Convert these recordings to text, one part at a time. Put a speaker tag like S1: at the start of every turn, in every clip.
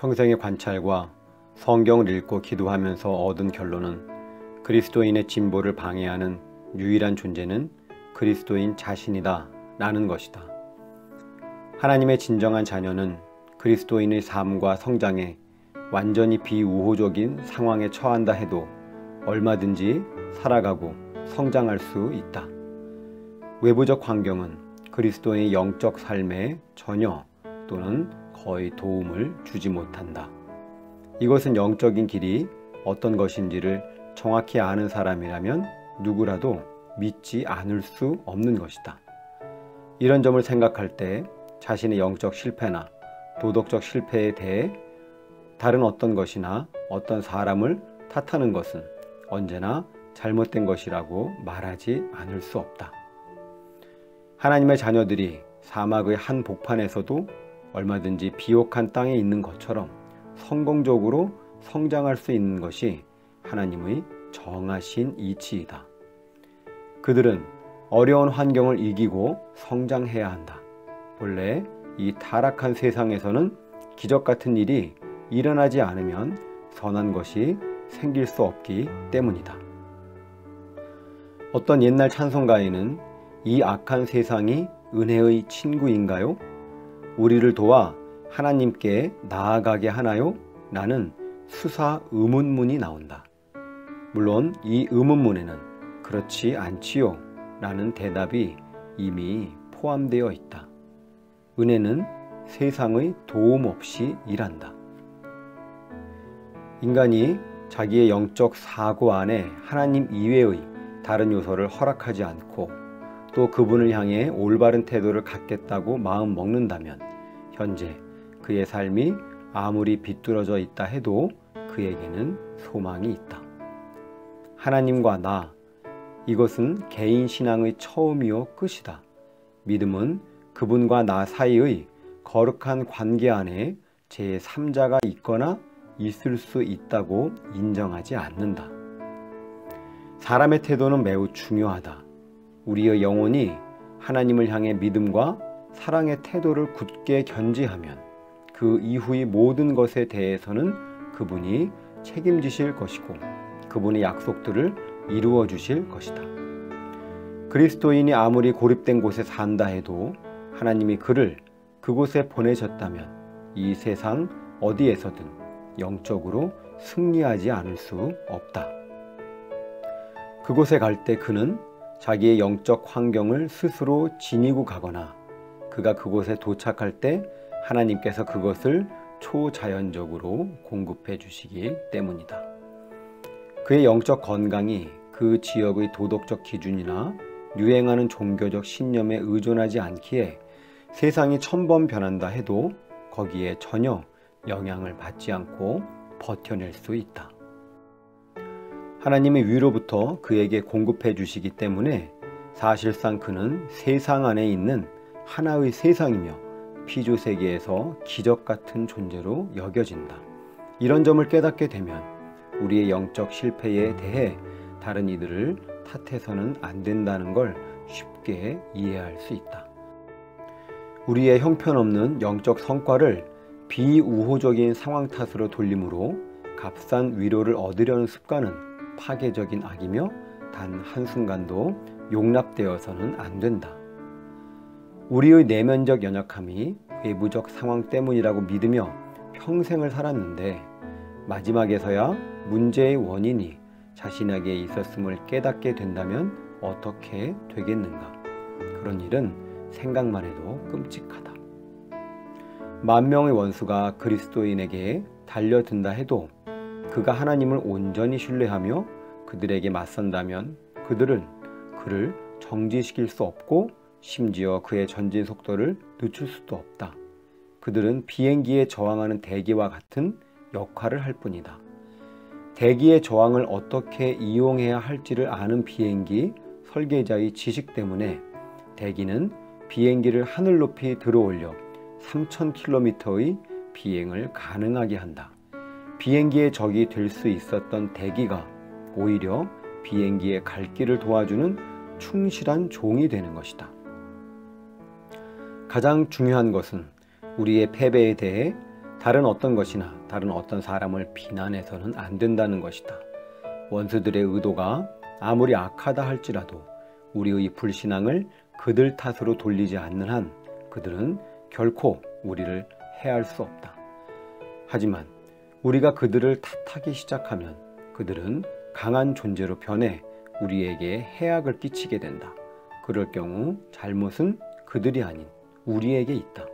S1: 평생의 관찰과 성경을 읽고 기도하면서 얻은 결론은 그리스도인의 진보를 방해하는 유일한 존재는 그리스도인 자신이다 라는 것이다. 하나님의 진정한 자녀는 그리스도인의 삶과 성장에 완전히 비우호적인 상황에 처한다 해도 얼마든지 살아가고 성장할 수 있다. 외부적 환경은 그리스도인의 영적 삶에 전혀 또는 거의 도움을 주지 못한다. 이것은 영적인 길이 어떤 것인지를 정확히 아는 사람이라면 누구라도 믿지 않을 수 없는 것이다. 이런 점을 생각할 때 자신의 영적 실패나 도덕적 실패에 대해 다른 어떤 것이나 어떤 사람을 탓하는 것은 언제나 잘못된 것이라고 말하지 않을 수 없다. 하나님의 자녀들이 사막의 한 복판에서도 얼마든지 비옥한 땅에 있는 것처럼 성공적으로 성장할 수 있는 것이 하나님의 정하신 이치이다. 그들은 어려운 환경을 이기고 성장해야 한다. 본래 이 타락한 세상에서는 기적 같은 일이 일어나지 않으면 선한 것이 생길 수 없기 때문이다. 어떤 옛날 찬송가에는 이 악한 세상이 은혜의 친구인가요? 우리를 도와 하나님께 나아가게 하나요? 라는 수사 의문문이 나온다. 물론 이 의문문에는 그렇지 않지요 라는 대답이 이미 포함되어 있다. 은혜는 세상의 도움 없이 일한다. 인간이 자기의 영적 사고 안에 하나님 이외의 다른 요소를 허락하지 않고 또 그분을 향해 올바른 태도를 갖겠다고 마음 먹는다면 현재 그의 삶이 아무리 비뚤어져 있다 해도 그에게는 소망이 있다. 하나님과 나, 이것은 개인 신앙의 처음이요 끝이다. 믿음은 그분과 나 사이의 거룩한 관계 안에 제3자가 있거나 있을 수 있다고 인정하지 않는다. 사람의 태도는 매우 중요하다. 우리의 영혼이 하나님을 향해 믿음과 사랑의 태도를 굳게 견지하면 그 이후의 모든 것에 대해서는 그분이 책임지실 것이고 그분의 약속들을 이루어 주실 것이다. 그리스도인이 아무리 고립된 곳에 산다 해도 하나님이 그를 그곳에 보내셨다면 이 세상 어디에서든 영적으로 승리하지 않을 수 없다. 그곳에 갈 때 그는 자기의 영적 환경을 스스로 지니고 가거나 그가 그곳에 도착할 때 하나님께서 그것을 초자연적으로 공급해 주시기 때문이다. 그의 영적 건강이 그 지역의 도덕적 기준이나 유행하는 종교적 신념에 의존하지 않기에 세상이 천번 변한다 해도 거기에 전혀 영향을 받지 않고 버텨낼 수 있다. 하나님의 위로부터 그에게 공급해 주시기 때문에 사실상 그는 세상 안에 있는 하나의 세상이며 피조세계에서 기적 같은 존재로 여겨진다. 이런 점을 깨닫게 되면 우리의 영적 실패에 대해 다른 이들을 탓해서는 안 된다는 걸 쉽게 이해할 수 있다. 우리의 형편없는 영적 성과를 비우호적인 상황 탓으로 돌림으로 값싼 위로를 얻으려는 습관은 파괴적인 악이며 단 한순간도 용납되어서는 안 된다. 우리의 내면적 연약함이 외부적 상황 때문이라고 믿으며 평생을 살았는데 마지막에서야 문제의 원인이 자신에게 있었음을 깨닫게 된다면 어떻게 되겠는가? 그런 일은 생각만 해도 끔찍하다. 만명의 원수가 그리스도인에게 달려든다 해도 그가 하나님을 온전히 신뢰하며 그들에게 맞선다면 그들은 그를 정지시킬 수 없고 심지어 그의 전진 속도를 늦출 수도 없다. 그들은 비행기에 저항하는 대기와 같은 역할을 할 뿐이다. 대기의 저항을 어떻게 이용해야 할지를 아는 비행기 설계자의 지식 때문에 대기는 비행기를 하늘 높이 들어올려 3000km의 비행을 가능하게 한다. 비행기의 적이 될 수 있었던 대기가 오히려 비행기의 갈 길을 도와주는 충실한 종이 되는 것이다. 가장 중요한 것은 우리의 패배에 대해 다른 어떤 것이나 다른 어떤 사람을 비난해서는 안 된다는 것이다. 원수들의 의도가 아무리 악하다 할지라도 우리의 불신앙을 그들 탓으로 돌리지 않는 한 그들은 결코 우리를 해할 수 없다. 하지만 우리가 그들을 탓하기 시작하면 그들은 강한 존재로 변해 우리에게 해악을 끼치게 된다. 그럴 경우 잘못은 그들이 아닌 우리에게 있다.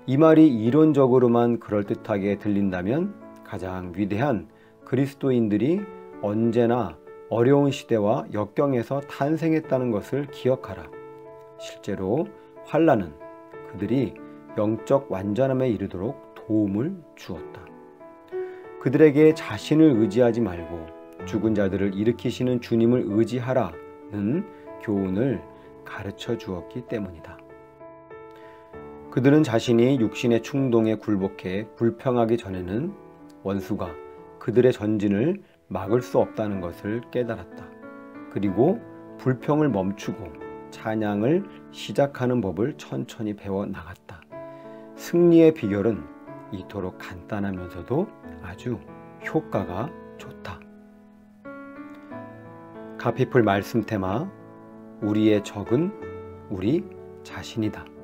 S1: 이 말이 이론적으로만 그럴듯하게 들린다면 가장 위대한 그리스도인들이 언제나 어려운 시대와 역경에서 탄생했다는 것을 기억하라. 실제로 환난은 그들이 영적 완전함에 이르도록 도움을 주었다. 그들에게 자신을 의지하지 말고 죽은 자들을 일으키시는 주님을 의지하라는 교훈을 가르쳐 주었기 때문이다. 그들은 자신이 육신의 충동에 굴복해 불평하기 전에는 원수가 그들의 전진을 막을 수 없다는 것을 깨달았다. 그리고 불평을 멈추고 찬양을 시작하는 법을 천천히 배워 나갔다. 승리의 비결은 이토록 간단하면서도 아주 효과가 좋다. 가피풀 말씀 테마, 우리의 적은 우리 자신이다.